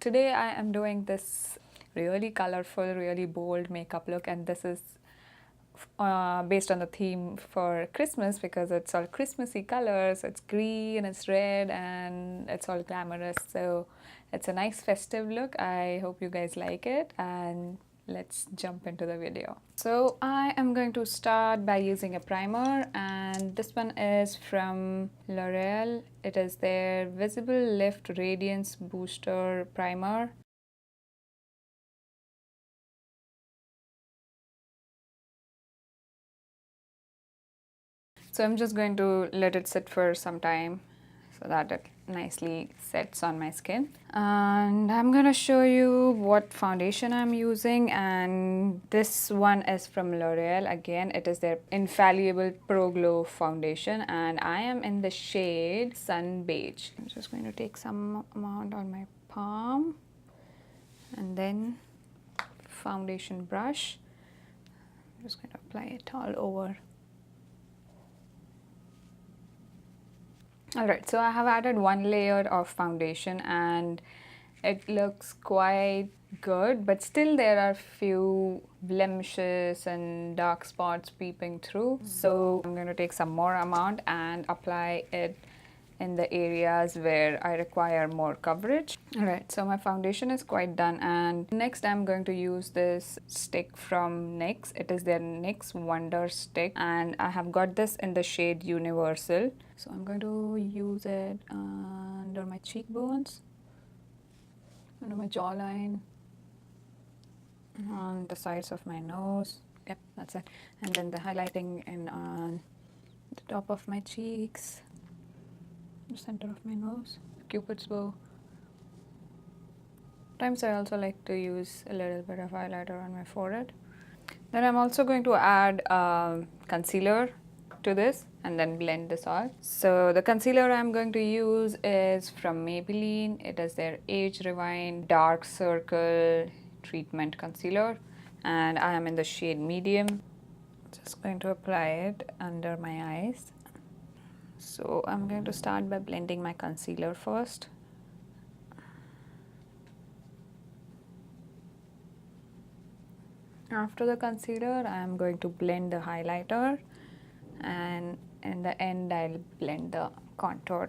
Today I am doing this really colorful, really bold makeup look, and this is based on the theme for Christmas because it's all Christmassy colors. It's green, it's red, and it's all glamorous. So it's a nice festive look. I hope you guys like it, and let's jump into the video. So I am going to start by using a primer, and this one is from L'Oreal. It is their Visible Lift Radiance Booster Primer. So I'm just going to let it sit for some time so that it nicely sets on my skin. And I'm going to show you what foundation I'm using, and this one is from L'Oreal. Again, it is their Infallible Pro Glow foundation, and I am in the shade Sun Beige. I'm just going to take some amount on my palm and then foundation brush. I'm just going to apply it all over. Alright, so I have added one layer of foundation and it looks quite good, but still there are few blemishes and dark spots peeping through. So I'm going to take some more amount and apply it in the areas where I require more coverage. Alright, so my foundation is quite done, and next I'm going to use this stick from NYX. It is their NYX Wonder Stick, and I have got this in the shade Universal. So I'm going to use it under my cheekbones, under my jawline, on the sides of my nose. Yep, that's it. And then the highlighting in on the top of my cheeks, the center of my nose, Cupid's bow. Sometimes I also like to use a little bit of highlighter on my forehead. Then I'm also going to add concealer to this and then blend this all. So the concealer I'm going to use is from Maybelline. It is their Age Rewind Dark Circle Treatment Concealer, and I am in the shade Medium. Just going to apply it under my eyes. So I'm going to start by blending my concealer first. After the concealer, I am going to blend the highlighter, and in the end I'll blend the contour.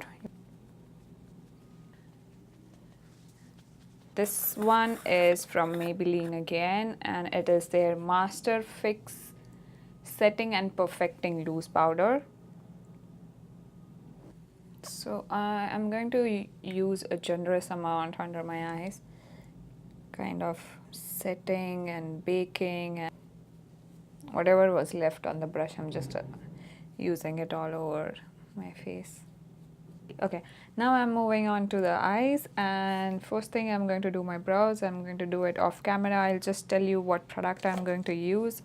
This one is from Maybelline again, and it is their Master Fix Setting and Perfecting Loose Powder. So I am going to use a generous amount under my eyes, kind of setting and baking, and whatever was left on the brush, I'm just using it all over my face. Okay, now I'm moving on to the eyes, and first thing I'm going to do my brows. I'm going to do it off camera. I'll just tell you what product I'm going to use.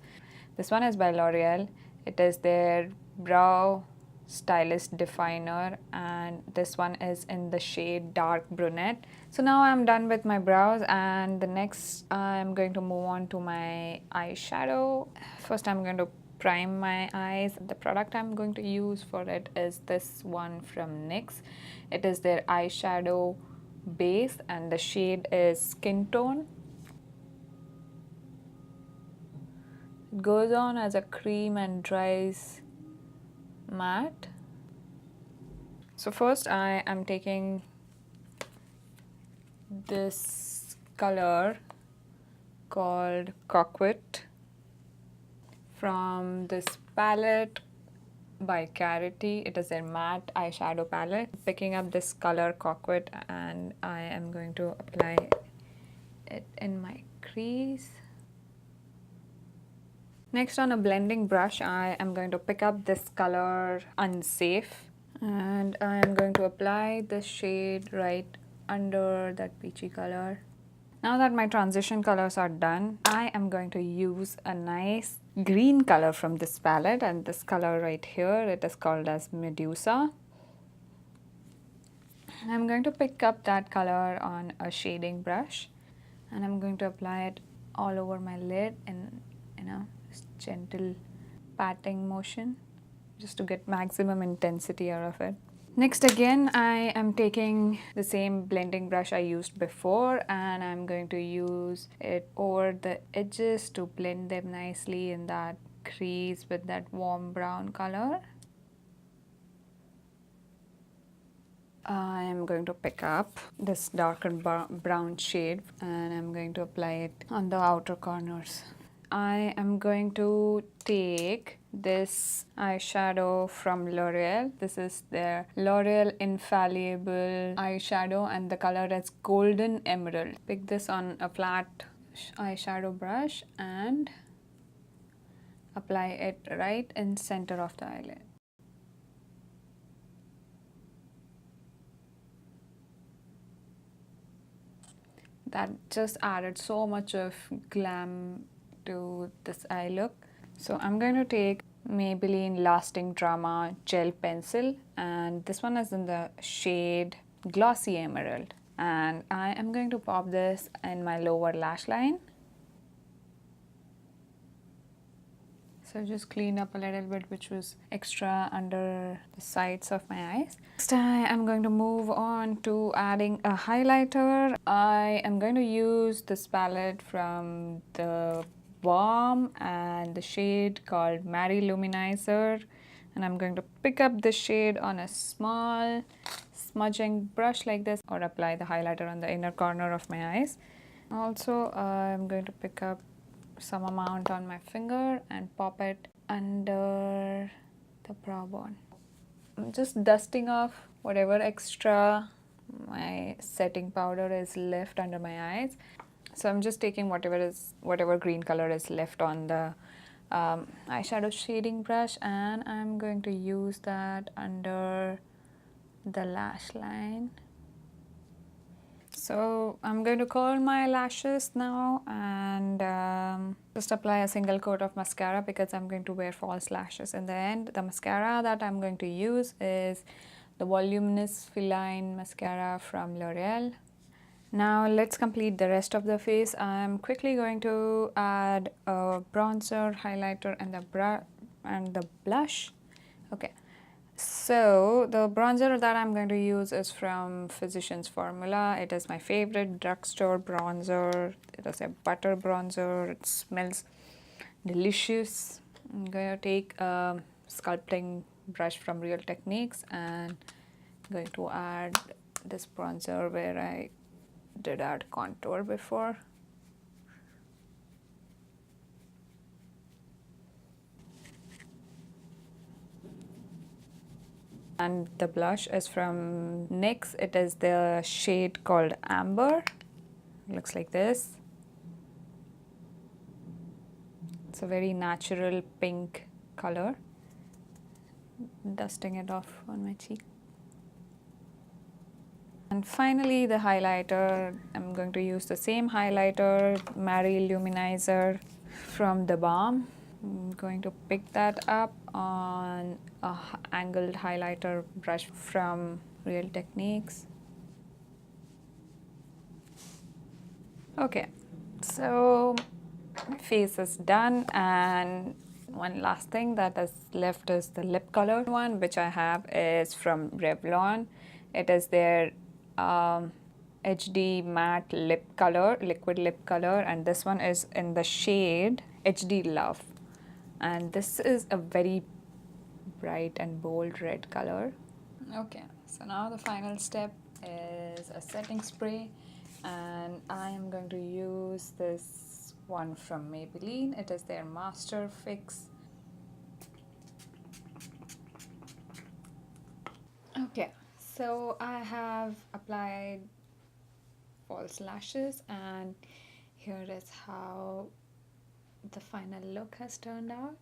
This one is by L'Oreal. It is their Brow Stylist Definer, and this one is in the shade Dark Brunette. So now I'm done with my brows, and the next I'm going to move on to my eyeshadow. First I'm going to prime my eyes. The product I'm going to use for it is this one from NYX. It is their eyeshadow base, and the shade is Skin Tone. It goes on as a cream and dries matte. So first I am taking this color called Coquette from this palette by Carity. It is their matte eyeshadow palette. Picking up this color Coquette, and I am going to apply it in my crease. Next, on a blending brush, I am going to pick up this color Unsafe, and I am going to apply this shade right under that peachy color. Now that my transition colors are done, I am going to use a nice green color from this palette, and this color right here, it is called as Medusa. I'm going to pick up that color on a shading brush, and I'm going to apply it all over my lid in this gentle patting motion, just to get maximum intensity out of it. Next again, I am taking the same blending brush I used before and I'm going to use it over the edges to blend them nicely in that crease with that warm brown color. I am going to pick up this darker brown shade and I'm going to apply it on the outer corners. I am going to take this eyeshadow from L'Oreal. This is their L'Oreal Infallible eyeshadow and the color is Golden Emerald. Pick this on a flat eyeshadow brush and apply it right in center of the eyelid. That just added so much of glam to this eye look. So I'm going to take Maybelline Lasting Drama Gel Pencil and this one is in the shade Glossy Emerald and I am going to pop this in my lower lash line. So just clean up a little bit which was extra under the sides of my eyes. Next I am going to move on to adding a highlighter. I am going to use this palette from the Balm and the shade called Mary Luminizer and I'm going to pick up the shade on a small smudging brush like this or apply the highlighter on the inner corner of my eyes. Also I'm going to pick up some amount on my finger and pop it under the brow bone. I'm just dusting off whatever extra my setting powder is left under my eyes. So I'm just taking whatever green color is left on the eyeshadow shading brush and I'm going to use that under the lash line. So I'm going to curl my lashes now and just apply a single coat of mascara because I'm going to wear false lashes in the end. The mascara that I'm going to use is the Voluminous Feline Mascara from L'Oreal. Now let's complete the rest of the face. I'm quickly going to add a bronzer, highlighter and the blush. Okay. So the bronzer that I'm going to use is from Physicians Formula. It is my favorite drugstore bronzer. It is a butter bronzer. It smells delicious. I'm going to take a sculpting brush from Real Techniques and I'm going to add this bronzer where I did add contour before. And the blush is from NYX. It is the shade called Amber. It looks like this. It's a very natural pink color. Dusting it off on my cheek. And finally the highlighter. I'm going to use the same highlighter, Mary Luminizer from the Balm. I'm going to pick that up on a angled highlighter brush from Real Techniques. Okay, so my face is done and one last thing that is left is the lip color one, which I have is from Revlon. It is their HD matte lip color, liquid lip color, and this one is in the shade HD Love. And this is a very bright and bold red color. Okay, so now the final step is a setting spray and I am going to use this one from Maybelline. It is their Master Fix. Okay, so I have applied false lashes and here is how the final look has turned out.